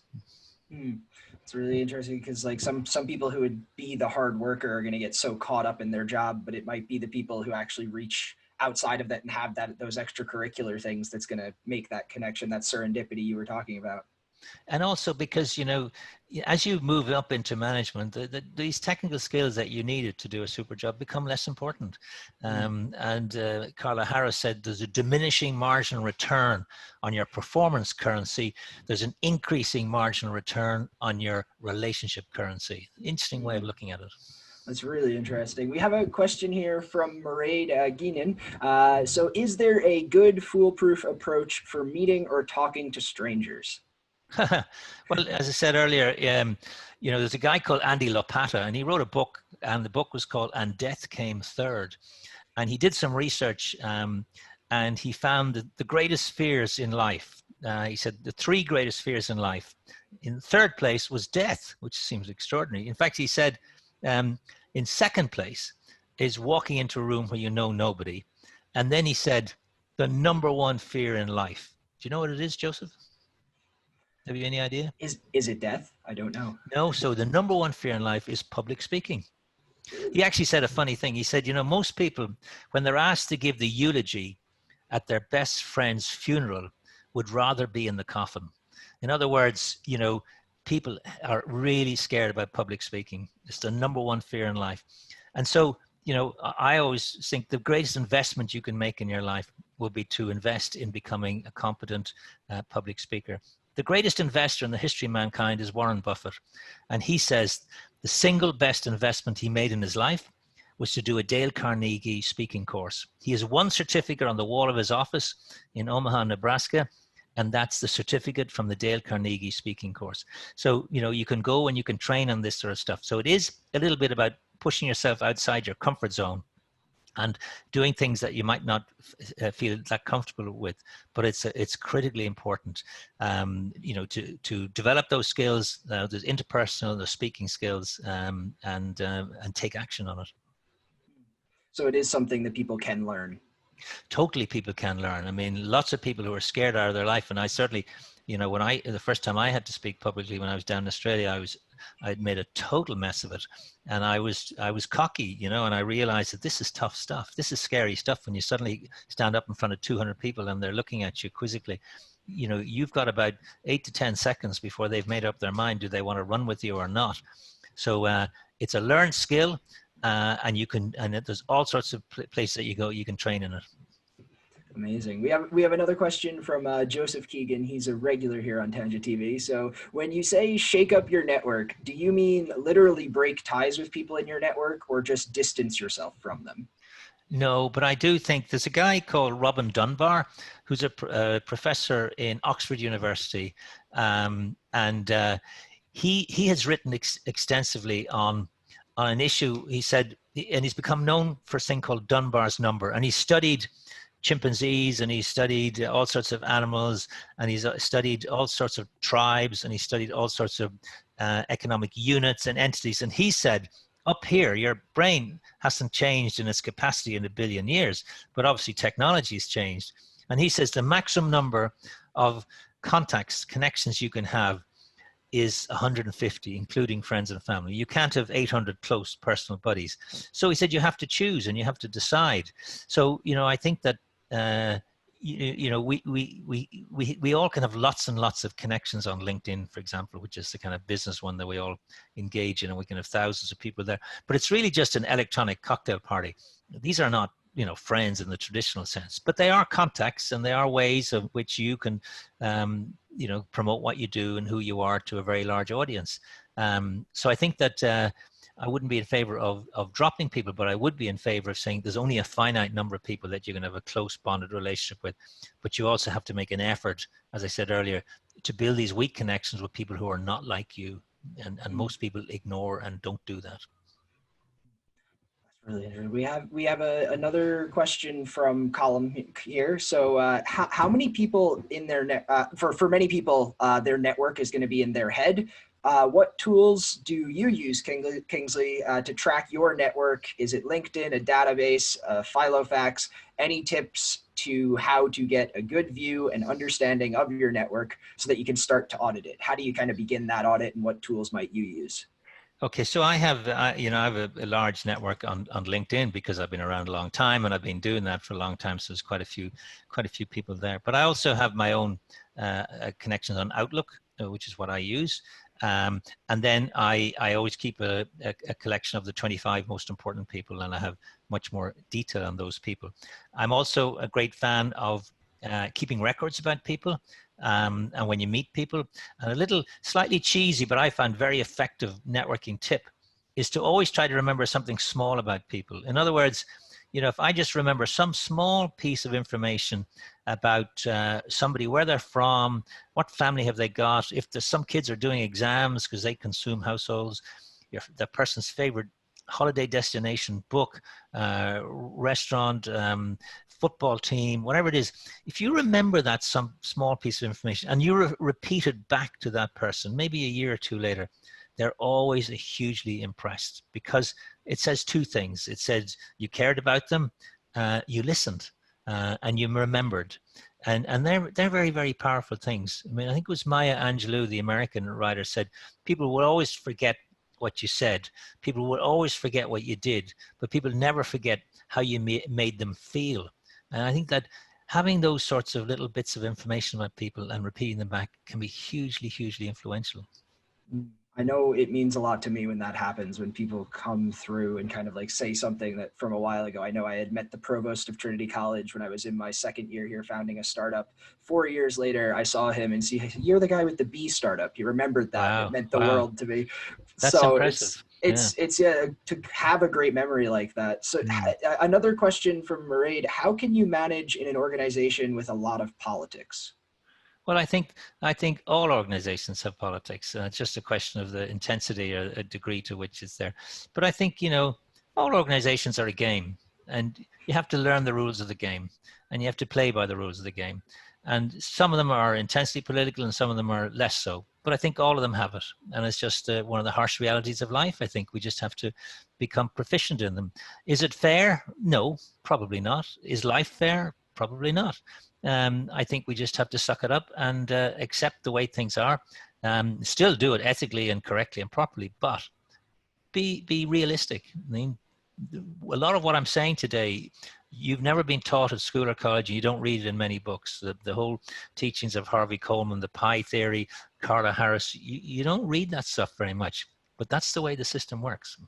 It's really interesting because like some people who would be the hard worker are going to get so caught up in their job, but it might be the people who actually reach outside of that and have those extracurricular things that's going to make that connection, that serendipity you were talking about. And also because, as you move up into management, these technical skills that you needed to do a super job become less important. And Carla Harris said there's a diminishing marginal return on your performance currency. There's an increasing marginal return on your relationship currency. Interesting way of looking at it. That's really interesting. We have a question here from Mairead Geenan. So is there a good foolproof approach for meeting or talking to strangers? Well, as I said earlier, there's a guy called Andy Lopata, and he wrote a book, and the book was called And Death Came Third. And he did some research, and he found that the greatest fears in life, he said the 3 greatest fears in life, in third place was death, which seems extraordinary. In fact, he said in second place is walking into a room where you know nobody. And then he said the number 1 fear in life. Do you know what it is, Joseph? Have you any idea? Is it death? I don't know. No. So the number 1 fear in life is public speaking. He actually said a funny thing. He said, most people, when they're asked to give the eulogy at their best friend's funeral, would rather be in the coffin. In other words, people are really scared about public speaking. It's the number one fear in life. And so, you know, I always think the greatest investment you can make in your life will be to invest in becoming a competent public speaker. The greatest investor in the history of mankind is Warren Buffett. And he says the single best investment he made in his life was to do a Dale Carnegie speaking course. He has one certificate on the wall of his office in Omaha, Nebraska, and that's the certificate from the Dale Carnegie speaking course. So, you know, you can go and you can train on this sort of stuff. So it is a little bit about pushing yourself outside your comfort zone and doing things that you might not feel that comfortable with, but it's critically important, you know, to develop those skills, those interpersonal, the speaking skills, and take action on it. So it is something that people can learn. Totally, people can learn. I mean, lots of people who are scared out of their life, and I certainly, you know, the first time I had to speak publicly when I was down in Australia, I'd made a total mess of it, and I was cocky, you know, and I realized that this is tough stuff. This is scary stuff when you suddenly stand up in front of 200 people and they're looking at you quizzically. You know, you've got about 8 to 10 seconds before they've made up their mind. Do they want to run with you or not? So it's a learned skill. And you can, and there's all sorts of places that you go, you can train in it. Amazing. We have another question from Joseph Keegan. He's a regular here on Tangent TV. So when you say shake up your network, do you mean literally break ties with people in your network or just distance yourself from them? No, but I do think there's a guy called Robin Dunbar, who's a professor in Oxford University. And he has written extensively on an issue. He said, and he's become known for a thing called Dunbar's number, and he studied chimpanzees, and he studied all sorts of animals, and he's studied all sorts of tribes, and he studied all sorts of economic units and entities. And he said, up here, your brain hasn't changed in its capacity in 1 billion years, but obviously technology has changed. And he says the maximum number of contacts, connections you can have is 150, including friends and family. You can't have 800 close personal buddies. So he said you have to choose and you have to decide. So, you know, I think that, you know, we all can have lots and lots of connections on LinkedIn, for example, which is the kind of business one that we all engage in, and we can have thousands of people there. But it's really just an electronic cocktail party. These are not, you know, friends in the traditional sense, but they are contacts, and they are ways of which you can, you know, promote what you do and who you are to a very large audience. So I think that I wouldn't be in favor of dropping people, but I would be in favor of saying there's only a finite number of people that you can have a close bonded relationship with, but you also have to make an effort, as I said earlier, to build these weak connections with people who are not like you. And most people ignore and don't do that. Really interesting. We have another question from Column here. So how many people in their net for many people their network is going to be in their head. What tools do you use, Kingsley, to track your network? Is it LinkedIn, a database, Filofax? Any tips to how to get a good view and understanding of your network so that you can start to audit it? How do you kind of begin that audit, and what tools might you use? Okay, so I have, you know, I have a large network on LinkedIn because I've been around a long time, and I've been doing that for a long time. So there's quite a few people there. But I also have my own connections on Outlook, which is what I use. And then I always keep a collection of the 25 most important people, and I have much more detail on those people. I'm also a great fan of keeping records about people. And when you meet people, and a little slightly cheesy, but I found very effective networking tip is to always try to remember something small about people. In other words, you know, if I just remember some small piece of information about somebody, where they're from, what family have they got, if there's some kids are doing exams because they consume households, the person's favorite holiday destination, book, restaurant, football team, whatever it is, if you remember that some small piece of information and you repeat it back to that person, maybe a year or two later, they're always hugely impressed because it says two things. It says you cared about them, you listened, and you remembered. And they're very, very powerful things. I mean, I think it was Maya Angelou, the American writer, said, people will always forget what you said. People will always forget what you did, but people never forget how you made them feel. And I think that having those sorts of little bits of information about people and repeating them back can be hugely, hugely influential. I know it means a lot to me when that happens, when people come through and kind of like say something that from a while ago. I know I had met the provost of Trinity College when I was in my second year here founding a startup. 4 years later, I saw him and see, you're the guy with the B startup. He remembered that and it Wow. meant the Wow. world to me. That's So impressive. Yeah. it's yeah, to have a great memory like that. So Mm. another question from Mairead, how can you manage in an organization with a lot of politics? Well, I think all organizations have politics. It's just a question of the intensity or a degree to which it's there. But I think, all organizations are a game, and you have to learn the rules of the game, and you have to play by the rules of the game. And some of them are intensely political, and some of them are less so. But I think all of them have it, and it's just one of the harsh realities of life. I think we just have to become proficient in them. Is it fair? No, probably not. Is life fair? Probably not. I think we just have to suck it up and accept the way things are. Still do it ethically and correctly and properly, but be realistic. I mean, a lot of what I'm saying today, you've never been taught at school or college, and you don't read it in many books. The whole teachings of Harvey Coleman, the pie theory, Carla Harris, you don't read that stuff very much, but that's the way the system works.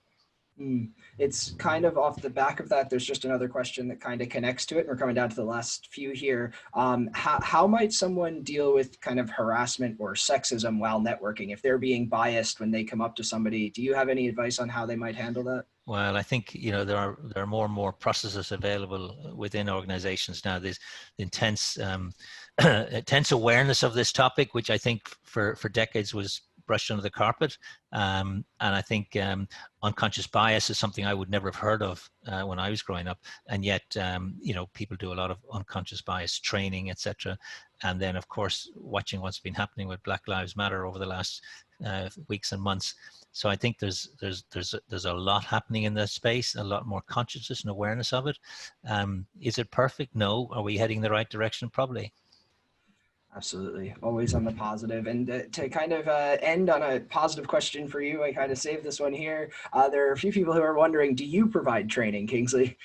It's kind of off the back of that. There's just another question that kind of connects to it. We're coming down to the last few here. How might someone deal with kind of harassment or sexism while networking? If they're being biased when they come up to somebody, do you have any advice on how they might handle that? Well, I think there are more and more processes available within organizations now. There's intense intense awareness of this topic, which I think for decades was brushed under the carpet. And I think unconscious bias is something I would never have heard of when I was growing up. And yet, people do a lot of unconscious bias training, etc. And then, of course, watching what's been happening with Black Lives Matter over the last weeks and months. So I think there's a lot happening in this space, a lot more consciousness and awareness of it. Is it perfect? No. Are we heading in the right direction? Probably. Absolutely. Always on the positive. And to kind of end on a positive question for you, I kind of saved this one here. There are a few people who are wondering, do you provide training, Kingsley?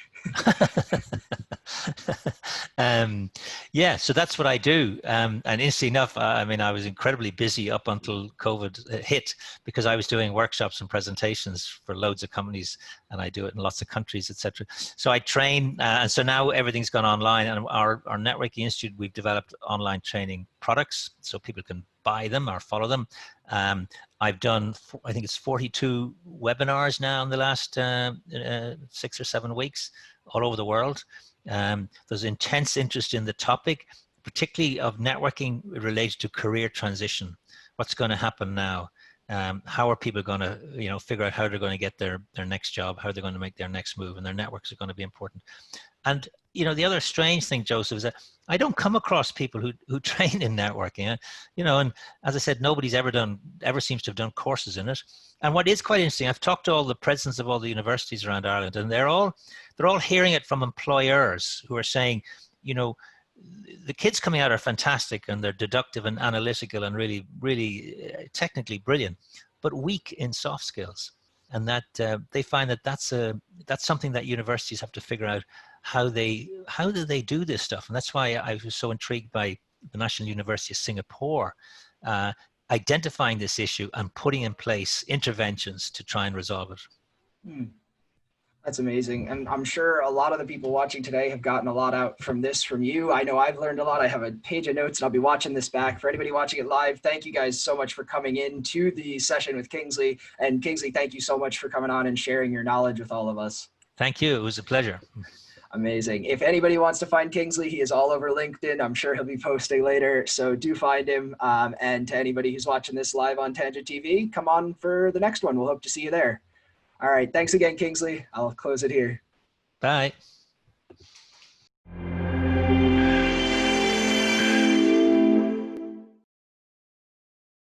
Yeah, so that's what I do. And interestingly enough, I mean, I was incredibly busy up until COVID hit because I was doing workshops and presentations for loads of companies, and I do it in lots of countries, etc. So I train, and so now everything's gone online. And our networking institute, we've developed online training products so people can buy them or follow them. I've done, I think it's 42 webinars now in the last 6 or 7 weeks all over the world. There's intense interest in the topic, particularly of networking related to career transition. What's going to happen now? How are people going to, figure out how they're going to get their next job, how they're going to make their next move, and their networks are going to be important. And the other strange thing, Joseph, is that I don't come across people who train in networking. And as I said, nobody's ever seems to have done courses in it. And what is quite interesting, I've talked to all the presidents of all the universities around Ireland, and they're all hearing it from employers who are saying, the kids coming out are fantastic and they're deductive and analytical and really, really technically brilliant, but weak in soft skills. And that they find that that's something that universities have to figure out how do they do this stuff. And that's why I was so intrigued by the National University of Singapore identifying this issue and putting in place interventions to try and resolve it. That's amazing. And I'm sure a lot of the people watching today have gotten a lot out from this from you. I know I've learned a lot. I have a page of notes and I'll be watching this back. For anybody watching it live, thank you guys so much for coming in to the session with Kingsley. And Kingsley, thank you so much for coming on and sharing your knowledge with all of us. Thank you. It was a pleasure. Amazing. If anybody wants to find Kingsley, he is all over LinkedIn. I'm sure he'll be posting later. So do find him. And to anybody who's watching this live on Tangent TV, come on for the next one. We'll hope to see you there. All right. Thanks again, Kingsley. I'll close it here. Bye.